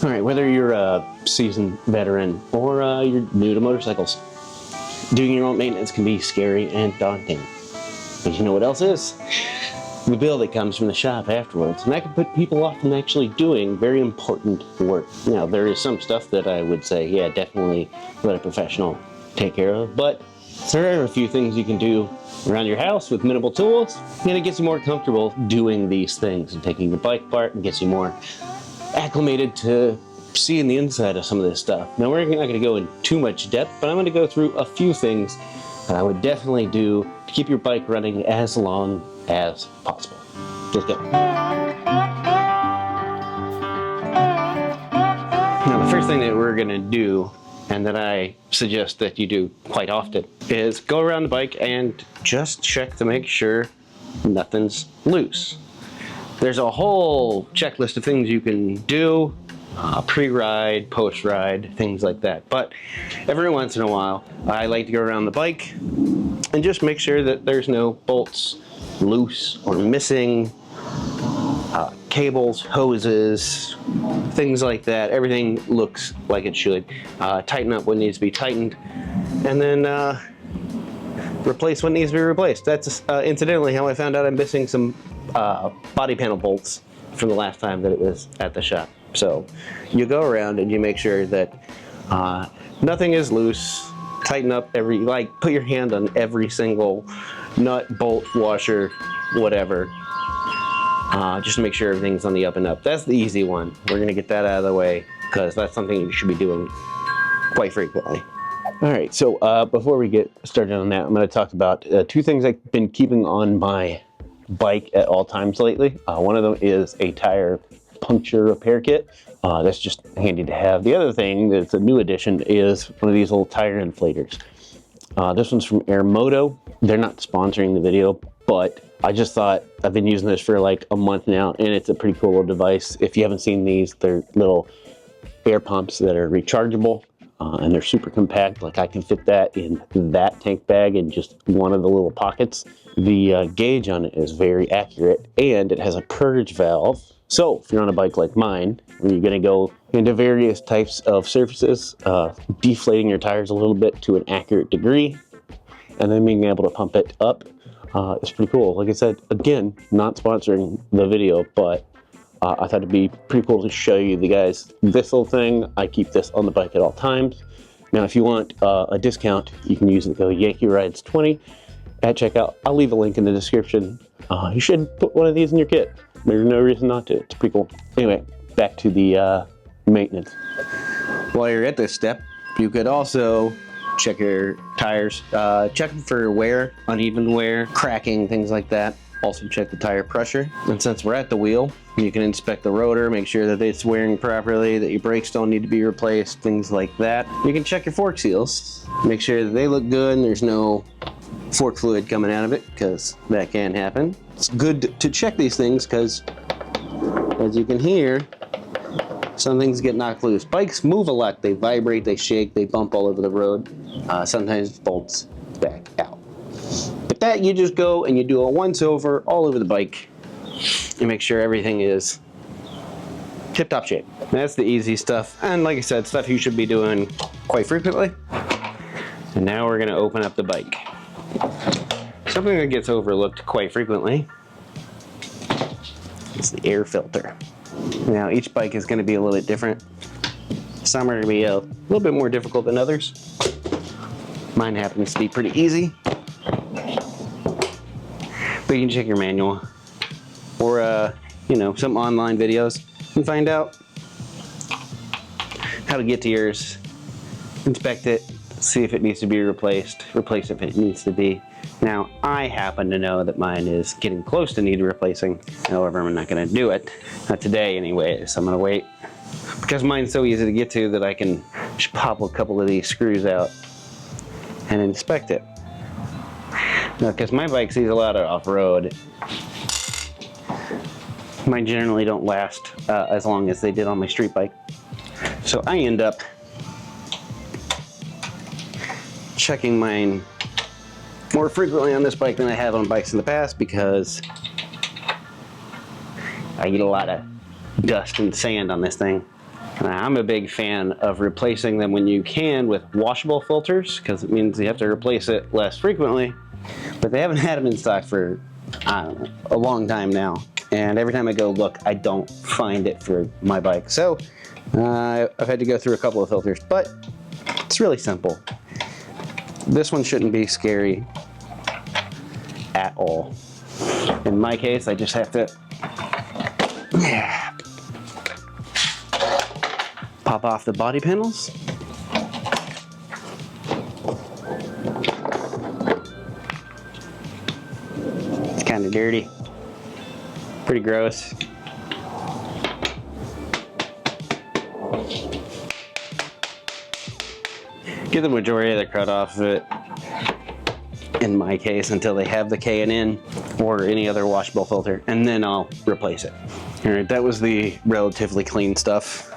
All right, whether you're a seasoned veteran or you're new to motorcycles, doing your own maintenance can be scary and daunting. But you know what else is? The bill that comes from the shop afterwards, and that can put people off from actually doing very important work. Now, there is some stuff that I would say, yeah, definitely let a professional take care of, but there are a few things you can do around your house with minimal tools, and it gets you more comfortable doing these things and taking the bike apart, and gets you more acclimated to seeing the inside of some of this stuff. Now, we're not going to go in too much depth, but I'm going to go through a few things that I would definitely do to keep your bike running as long as possible. Let's go. Now, the first thing that we're going to do, and that I suggest that you do quite often, is go around the bike and just check to make sure nothing's loose. There's a whole checklist of things you can do, pre-ride, post-ride, things like that. But every once in a while, I like to go around the bike and just make sure that there's no bolts loose or missing, cables, hoses, things like that. Everything looks like it should. Tighten up what needs to be tightened, and then replace what needs to be replaced. That's incidentally how I found out I'm missing some body panel bolts from the last time that it was at the shop. So you go around and you make sure that nothing is loose. Tighten up put your hand on every single nut, bolt, washer, whatever. Just to make sure everything's on the up and up. That's the easy one. We're gonna get that out of the way because that's something you should be doing quite frequently. All right, so before we get started on that, I'm gonna talk about two things I've been keeping on my bike at all times lately. One of them is a tire puncture repair kit. That's just handy to have. The other thing that's a new addition is one of these little tire inflators. This one's from Airmoto. They're not sponsoring the video, but I just thought, I've been using this for like a month now, and it's a pretty cool little device. If you haven't seen these, they're little air pumps that are rechargeable, and they're super compact. Like I can fit that in that tank bag in just one of the little pockets. The gauge on it is very accurate, and it has a purge valve. So if you're on a bike like mine, and you're gonna go into various types of surfaces, deflating your tires a little bit to an accurate degree, and then being able to pump it up, is pretty cool. Like I said, again, not sponsoring the video, but I thought it'd be pretty cool to show you the guys this little thing. I keep this on the bike at all times. Now, if you want a discount, you can use the code YankiRides 20 at checkout. I'll leave a link in the description. You should put one of these in your kit. There's no reason not to. It's pretty cool. Anyway, back to the maintenance. While you're at this step, you could also check your tires. Check them for wear, uneven wear, cracking, things like that. Also check the tire pressure. And since we're at the wheel, you can inspect the rotor, make sure that it's wearing properly, that your brakes don't need to be replaced, things like that. You can check your fork seals. Make sure that they look good and there's no fork fluid coming out of it, because that can happen. It's good to check these things because, as you can hear, some things get knocked loose. Bikes move a lot. They vibrate, they shake, they bump all over the road. Sometimes it bolts back out. But that, you just go and you do a once over all over the bike and make sure everything is tip-top shape. That's the easy stuff. And like I said, stuff you should be doing quite frequently. And now we're gonna open up the bike. Something that gets overlooked quite frequently is the air filter. Now, each bike is going to be a little bit different. Some are going to be a little bit more difficult than others. Mine happens to be pretty easy. But you can check your manual or, some online videos and find out how to get to yours, inspect it, see if it needs to be replaced, replace if it needs to be. Now, I happen to know that mine is getting close to need replacing. However, I'm not going to do it. Not today, anyway, so I'm going to wait. Because mine's so easy to get to that I can just pop a couple of these screws out and inspect it. Now, because my bike sees a lot of off-road, mine generally don't last as long as they did on my street bike. So I end up checking mine more frequently on this bike than I have on bikes in the past, because I get a lot of dust and sand on this thing. I'm a big fan of replacing them when you can with washable filters, because it means you have to replace it less frequently. But they haven't had them in stock for, I don't know, a long time now. And every time I go look, I don't find it for my bike. So I've had to go through a couple of filters, but it's really simple. This one shouldn't be scary at all. In my case, I just have to pop off the body panels. It's kind of dirty, pretty gross. Get the majority of the crud off of it, in my case, until they have the K&N or any other washable filter, and then I'll replace it. All right, that was the relatively clean stuff.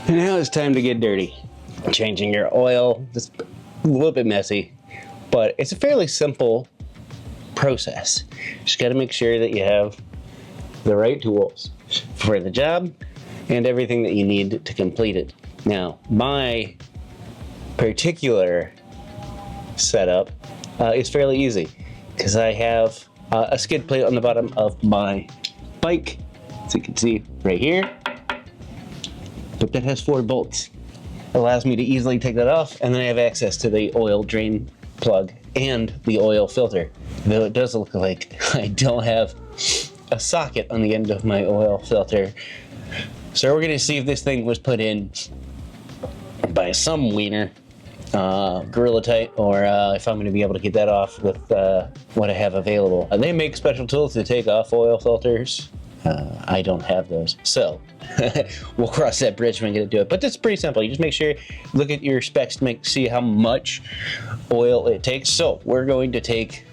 And now it's time to get dirty. Changing your oil, it's a little bit messy, but it's a fairly simple process. Just gotta make sure that you have the right tools for the job and everything that you need to complete it. Now, my particular setup is fairly easy because I have a skid plate on the bottom of my bike, as you can see right here, but that has 4 bolts. It allows me to easily take that off, and then I have access to the oil drain plug and the oil filter. Though it does look like I don't have a socket on the end of my oil filter. So we're gonna see if this thing was put in by some wiener, Gorilla Tight, or if I'm gonna be able to get that off with what I have available. They make special tools to take off oil filters. I don't have those, so we'll cross that bridge when we get to do it. But it's pretty simple. You just make sure, look at your specs to see how much oil it takes. So we're going to take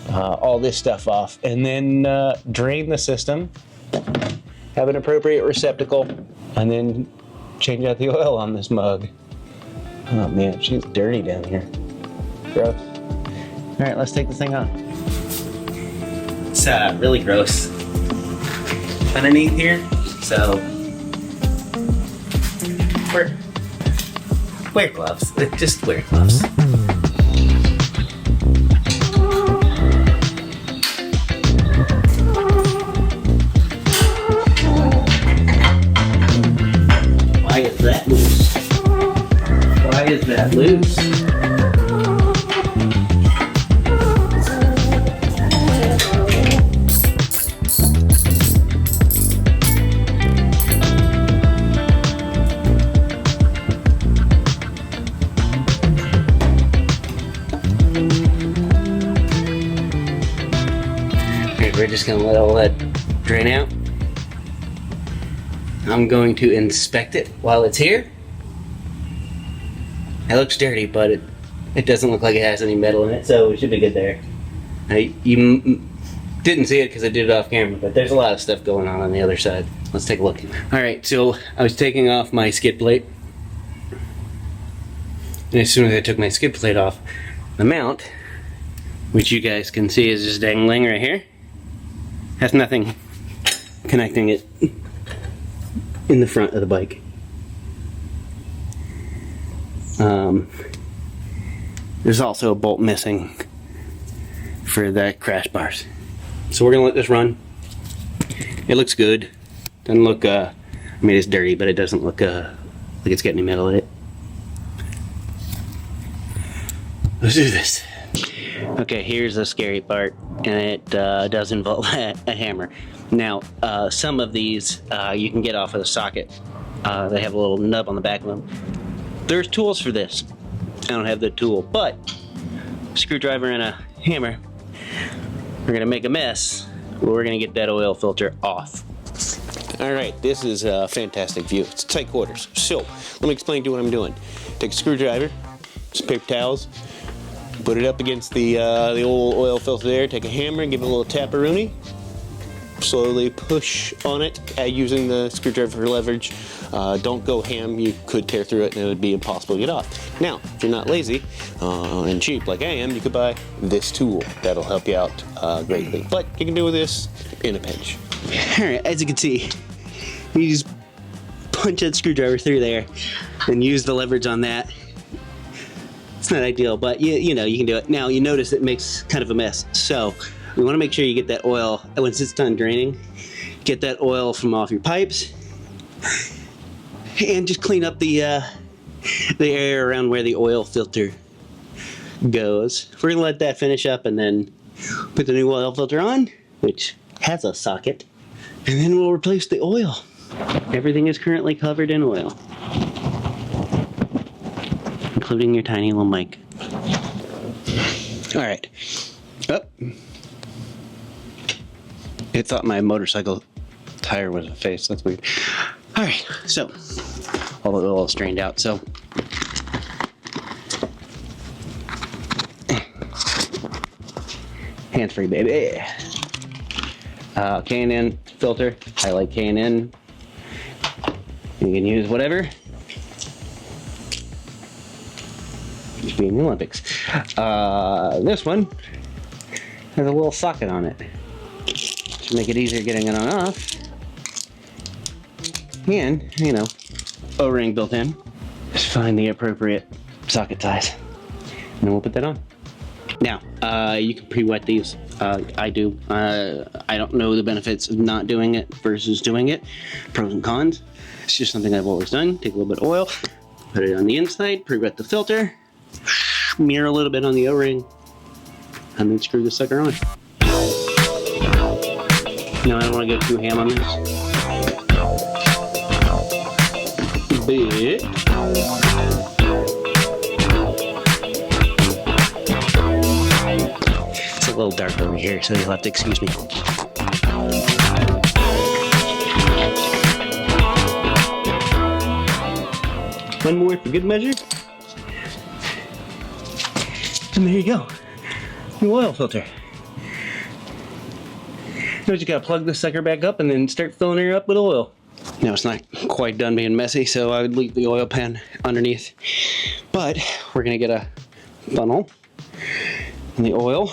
all this stuff off and then drain the system, have an appropriate receptacle, and then change out the oil on this mug. Oh man, she's dirty down here. Gross. All right, let's take this thing on. It's really gross underneath here, so wear gloves. Just wear gloves. Why is that loose? Why is that loose? We're just gonna let all that drain out. I'm going to inspect it while it's here. It looks dirty, but it doesn't look like it has any metal in it, so it should be good there. You didn't see it because I did it off camera, but there's a lot of stuff going on the other side. Let's take a look. Alright, so I was taking off my skid plate, and as soon as I took my skid plate off, the mount, which you guys can see is just dangling right here, has nothing connecting it in the front of the bike. There's also a bolt missing for the crash bars. So we're gonna let this run. It looks good. Doesn't look, I mean, it's dirty, but it doesn't look like it's got any metal in it. Let's do this. Okay, here's the scary part, and it does involve a hammer. Now, some of these you can get off of the socket. They have a little nub on the back of them. There's tools for this. I don't have the tool, but a screwdriver and a hammer, we're gonna make a mess, but we're gonna get that oil filter off. All right, this is a fantastic view. It's tight quarters. So, let me explain to you what I'm doing. Take a screwdriver, some paper towels, put it up against the old oil filter there, take a hammer and give it a little tap-a-rooney. slowly push on it using the screwdriver for leverage. Don't go ham, you could tear through it and it would be impossible to get off. Now, if you're not lazy and cheap like I am, you could buy this tool. That'll help you out greatly. But you can do this in a pinch. Alright, as you can see, you just punch that screwdriver through there and use the leverage on that. It's not ideal, but you know, you can do it. Now, you notice it makes kind of a mess. So, we want to make sure you get that oil, once it's done draining, get that oil from off your pipes, and just clean up the area around where the oil filter goes. We're going to let that finish up and then put the new oil filter on, which has a socket, and then we'll replace the oil. Everything is currently covered in oil, including your tiny little mic. Alright. Oh. It thought my motorcycle tire was a face. That's weird. Alright, so all the oil is strained out. So hands-free, baby. K&N filter. I like K&N. You can use whatever. Just be in the Olympics. This one has a little socket on it. Should make it easier getting it on and off. And, you know, O-ring built in. Just find the appropriate socket size. And then we'll put that on. Now, you can pre-wet these. I do. I don't know the benefits of not doing it versus doing it. Pros and cons. It's just something I've always done. Take a little bit of oil, put it on the inside, pre-wet the filter, smear a little bit on the O-ring, and then screw the sucker on. No, I don't want to go too ham on this. But it's a little dark over here, so you'll have to excuse me. One more for good measure. And there you go. New oil filter. Now you gotta plug this sucker back up and then start filling her up with oil. Now it's not quite done being messy, so I would leave the oil pan underneath. But we're gonna get a funnel and the oil.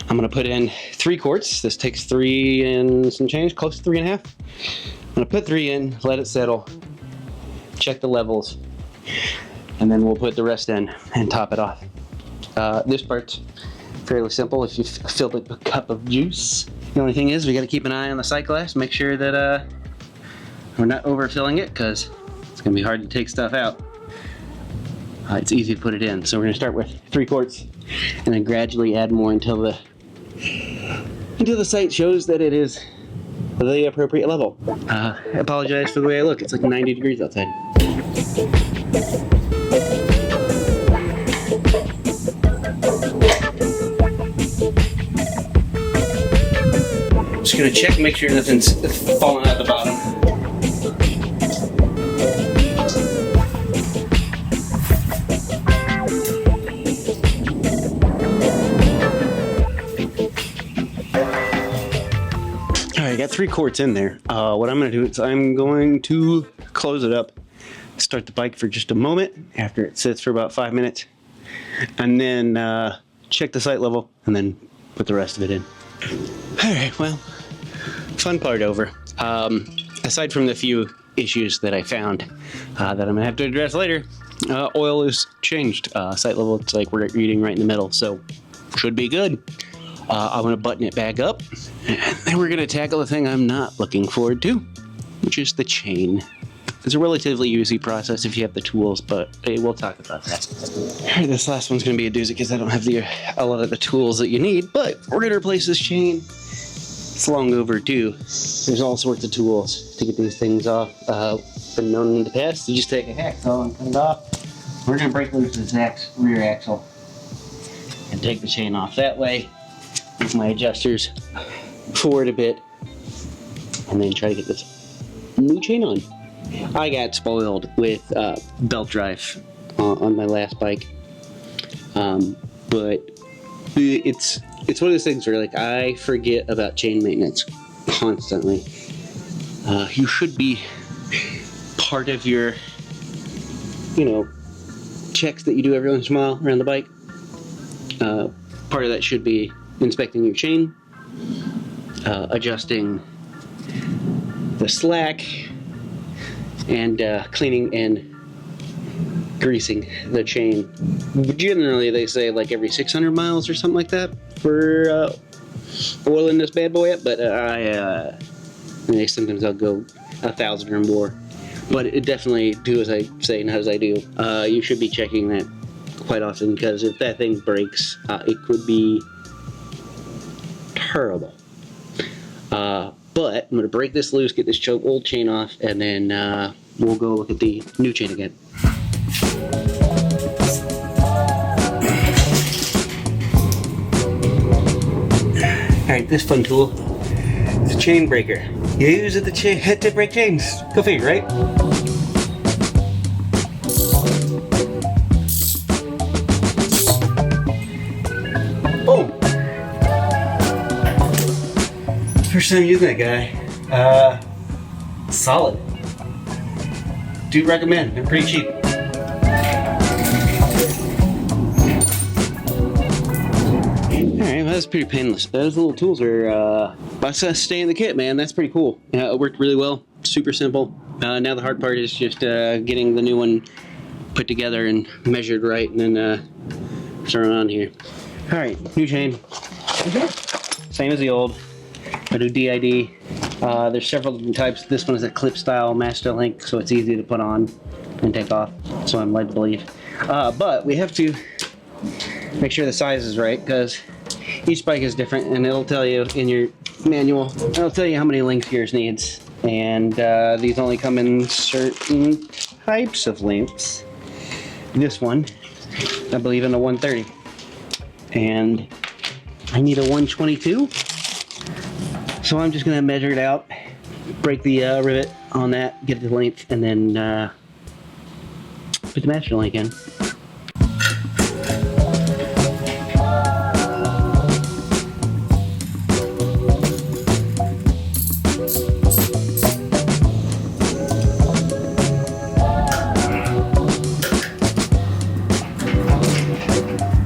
I'm gonna put in 3 quarts. This takes 3 and some change, close to 3.5. I'm gonna put 3 in, let it settle, check the levels, and then we'll put the rest in and top it off. This part's fairly simple if you fill a cup of juice. The only thing is we gotta keep an eye on the sight glass, make sure that we're not overfilling it, because it's gonna be hard to take stuff out. It's easy to put it in. So we're gonna start with 3 quarts and then gradually add more until the sight shows that it is the appropriate level. I apologize for the way I look. It's like 90 degrees outside. Just gonna check, make sure nothing's falling out the bottom. Alright, I got 3 quarts in there. What I'm gonna do is I'm going to close it up, start the bike for just a moment after it sits for about 5 minutes, and then check the sight level and then put the rest of it in. Alright, well, fun part over. Aside from the few issues that I found that I'm gonna have to address later, oil is changed. Sight level, it's like we're reading right in the middle, so should be good. I'm gonna button it back up, and then we're gonna tackle the thing I'm not looking forward to, which is the chain. It's a relatively easy process if you have the tools, but hey, we'll talk about that. Alright, this last one's gonna be a doozy because I don't have a lot of the tools that you need, but we're gonna replace this chain. It's long overdue. There's all sorts of tools to get these things off. Been known in the past to just take a hacksaw and cut it off. We're gonna break loose this rear axle and take the chain off that way. Move my adjusters forward a bit, and then try to get this new chain on. I got spoiled with belt drive on my last bike, but it's it's one of those things where like I forget about chain maintenance constantly. You should be part of your, you know, checks that you do every once in a while around the bike. Part of that should be inspecting your chain, adjusting the slack, and cleaning and greasing the chain. Generally, they say like every 600 miles or something like that for oiling this bad boy up, but sometimes I'll go 1,000 or more. But it definitely do as I say, not as I do. You should be checking that quite often, because if that thing breaks, it could be terrible. But I'm going to break this loose, get this old chain off, and then we'll go look at the new chain again. Alright, this fun tool is a chain breaker. You use it to break chains. Go figure, right? Boom! First time using that guy. Solid. Do recommend. They're pretty cheap. Alright, well, that's pretty painless. Those little tools are stay in the kit, man. That's pretty cool. It worked really well. Super simple. Now the hard part is just getting the new one put together and measured right, and then turn it on here. Alright, new chain. Same as the old. I do DID. There's several different types. This one is a clip style master link, so it's easy to put on and take off, so I'm led to believe. But we have to make sure the size is right, because each bike is different, and it'll tell you in your manual, it'll tell you how many links yours needs. And these only come in certain types of lengths. This one, I believe, in a 130. And I need a 122. So I'm just going to measure it out, break the rivet on that, get the length, and then put the master link in.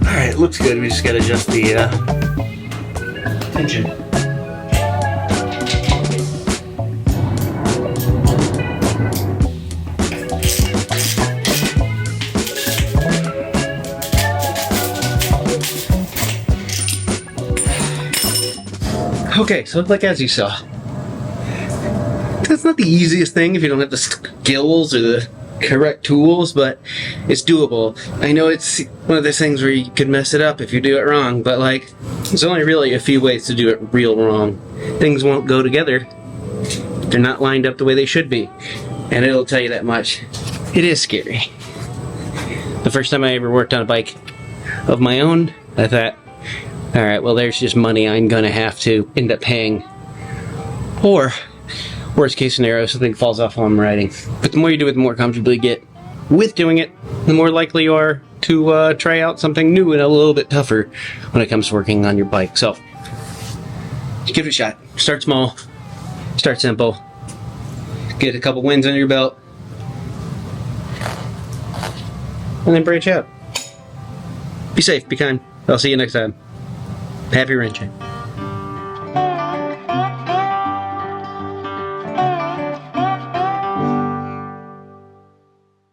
Alright, looks good. We just got to adjust the tension. Okay, so like as you saw, that's not the easiest thing if you don't have the skills or the correct tools, but it's doable. I know it's one of those things where you could mess it up if you do it wrong, but like, there's only really a few ways to do it real wrong. Things won't go together. They're not lined up the way they should be, and it'll tell you that much. It is scary. The first time I ever worked on a bike of my own, I thought, alright, well there's just money I'm gonna have to end up paying. Or, worst case scenario, something falls off while I'm riding. But the more you do it, the more comfortable you get with doing it, the more likely you are to try out something new and a little bit tougher when it comes to working on your bike. So, give it a shot. Start small, start simple, get a couple wins under your belt, and then branch out. Be safe, be kind. I'll see you next time. Happy wrenching.